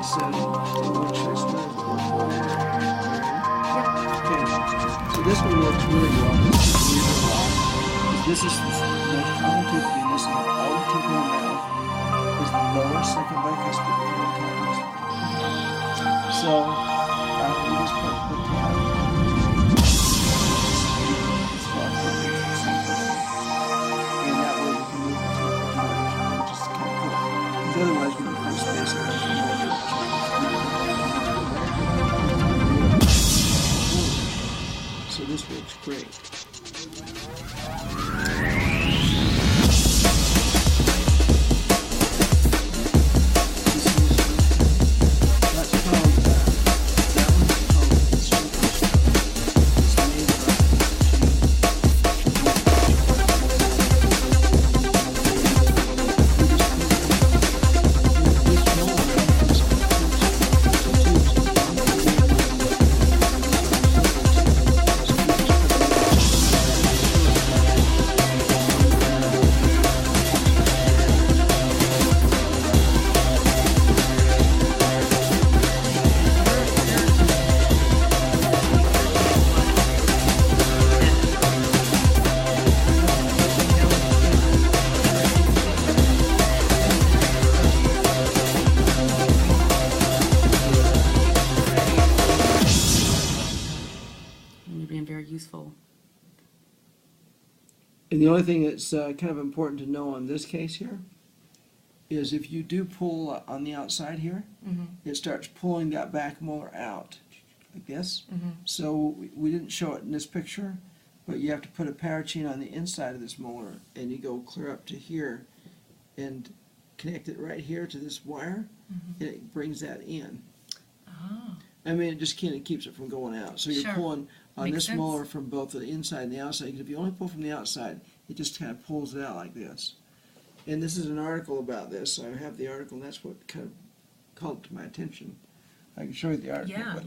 it's what should I start with? Okay, so this one works really well. This is really well. This is the most common tooth to be missing of all the teeth in the mouth is the lower second bicuspid cavities. So we just put the tab. And that way we can move the tooth in the direction, which is kind of cool. Because otherwise we don't have space in the so this works great. Useful. And the only thing that's kind of important to know on this case here is if you do pull on the outside here, it starts pulling that back molar out like this. So we didn't show it in this picture, but you have to put a parachain on the inside of this molar and you go clear up to here and connect it right here to this wire and it brings that in. Oh. I mean, it just kind of keeps it from going out. So you're pulling on Makes this sense. molar from both the inside and the outside. Because if you only pull from the outside, it just kind of pulls it out like this. And this is an article about this. So I have the article, and that's what kind of called it to my attention. I can show you the article. Yeah.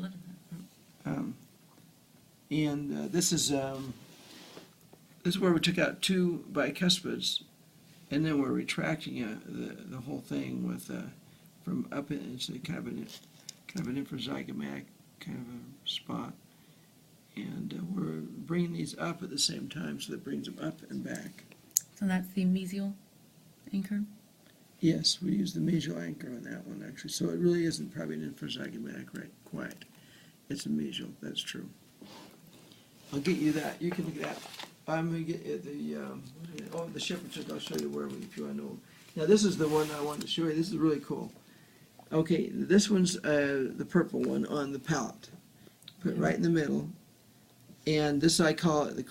This is where we took out 2 bicuspids, and then we're retracting the whole thing with from up in it's kind of an infrazygomatic kind of a spot. And we're bringing these up at the same time, so that brings them up and back. So that's the mesial anchor? Yes, we use the mesial anchor on that one, actually. So it really isn't probably an infrazygomatic, right? Quite. It's a mesial, that's true. I'll get you that. You can look at that. I'm going to get you the shepherd trick. I'll show you where if you want to know. Now, this is the one I wanted to show you. This is really cool. Okay, this one's the purple one on the palate. Put it right in the middle. And this I call it the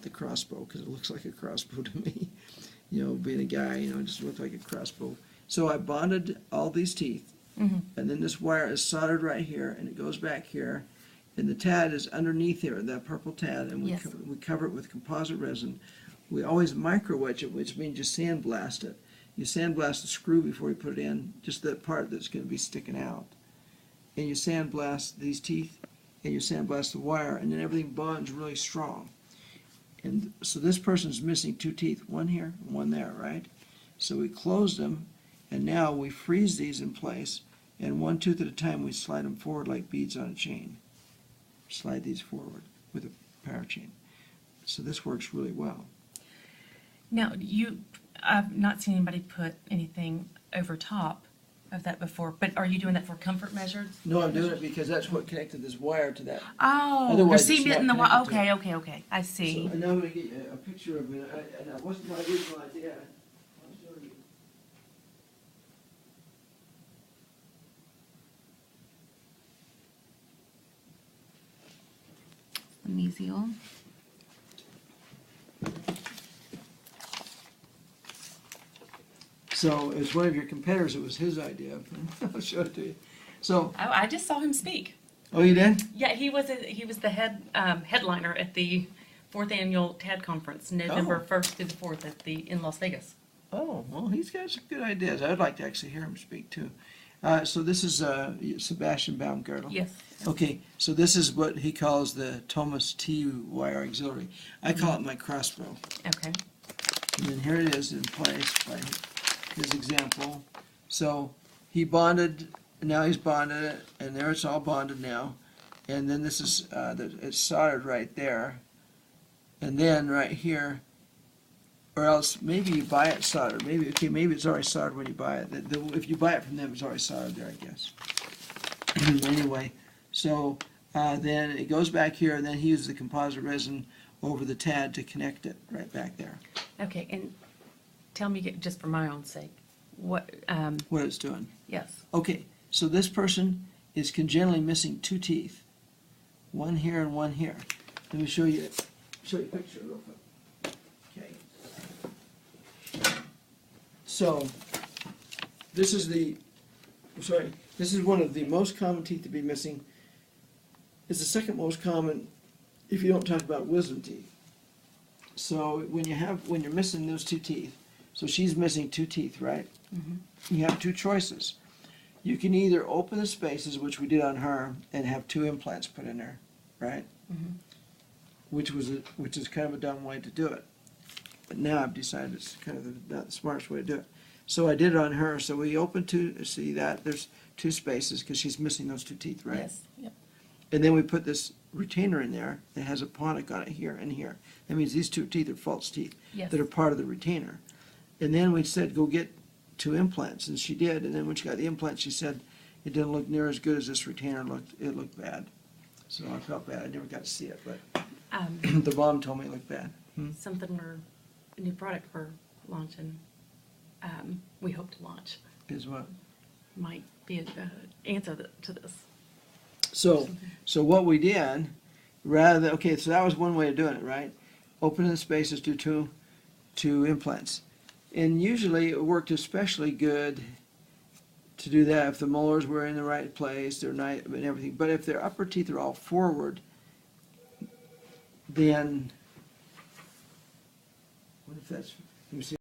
crossbow because it looks like a crossbow to me. You know, being a guy, it just looks like a crossbow. So I bonded all these teeth, and then this wire is soldered right here, and it goes back here, and the tad is underneath here, that purple tad, and we cover it with composite resin. We always micro wedge it, which means you sandblast it. You sandblast the screw before you put it in, just that part that's going to be sticking out. And you sandblast these teeth, and you sandblast the wire, and then everything bonds really strong. And so this person's missing 2 teeth, one here and one there, right? So we closed them, and now we freeze these in place, and 1 tooth at a time we slide them forward like beads on a chain. Slide these forward with a parachain. So this works really well. Now, I've not seen anybody put anything over top of that before, but are you doing that for comfort measures? No, I'm doing it because that's what connected this wire to that. Oh, Otherwise, you're it's cementing not the wire. connected Okay, I see. So, and now I'm going to get you a picture of it, and that wasn't my original idea. I'll show you. The mesial. So as one of your competitors, it was his idea. I'll show it to you. So, Oh, I just saw him speak. oh, you did? Yeah, he was the headliner at the 4th annual TAD conference, November 1st through the 4th in Las Vegas. Oh, well, he's got some good ideas. I'd like to actually hear him speak too. So this is Sebastian Baumgartel. Yes. Okay, so this is what he calls the Thomas T wire auxiliary. I call it my crossbow. Okay. And then here it is in place by his example. So he bonded now he's bonded it, and there it's all bonded now. And then this is, it's soldered right there. And then right here, or else maybe you buy it soldered. Maybe it's already soldered when you buy it. If you buy it from them, it's already soldered there, I guess. Anyway, so then it goes back here, and then he uses the composite resin over the tad to connect it right back there. Okay, and tell me, just for my own sake, what, What it's doing. yes, Okay, so this person is congenitally missing 2 teeth. One here and one here. Let me show you a picture real quick. Okay. So, this is one of the most common teeth to be missing. It's the second most common if you don't talk about wisdom teeth. So when you're missing those 2 teeth, so she's missing 2 teeth, right? You have 2 choices. You can either open the spaces, which we did on her, and have 2 implants put in there, right? Which is kind of a dumb way to do it. But now I've decided it's kind of not the smartest way to do it. So I did it on her. So we opened 2. See that there's 2 spaces because she's missing those 2 teeth, right? yes, yep, And then we put this retainer in there that has a ponic on it here and here. That means these 2 teeth are false teeth yes. that are part of the retainer. And then we said, go get 2 implants, and she did. And then when she got the implants, she said it didn't look near as good as this retainer looked. It looked bad. So I felt bad. I never got to see it, but the mom told me it looked bad. Something a new product we're launching, we hope to launch, Is what? might be an answer to this. So what we did, rather than, okay, so that was one way of doing it, right? Open the spaces, do two implants. And usually it worked especially good to do that if the molars were in the right place, they're nice and everything. But if their upper teeth are all forward, then, what if that's, let me see.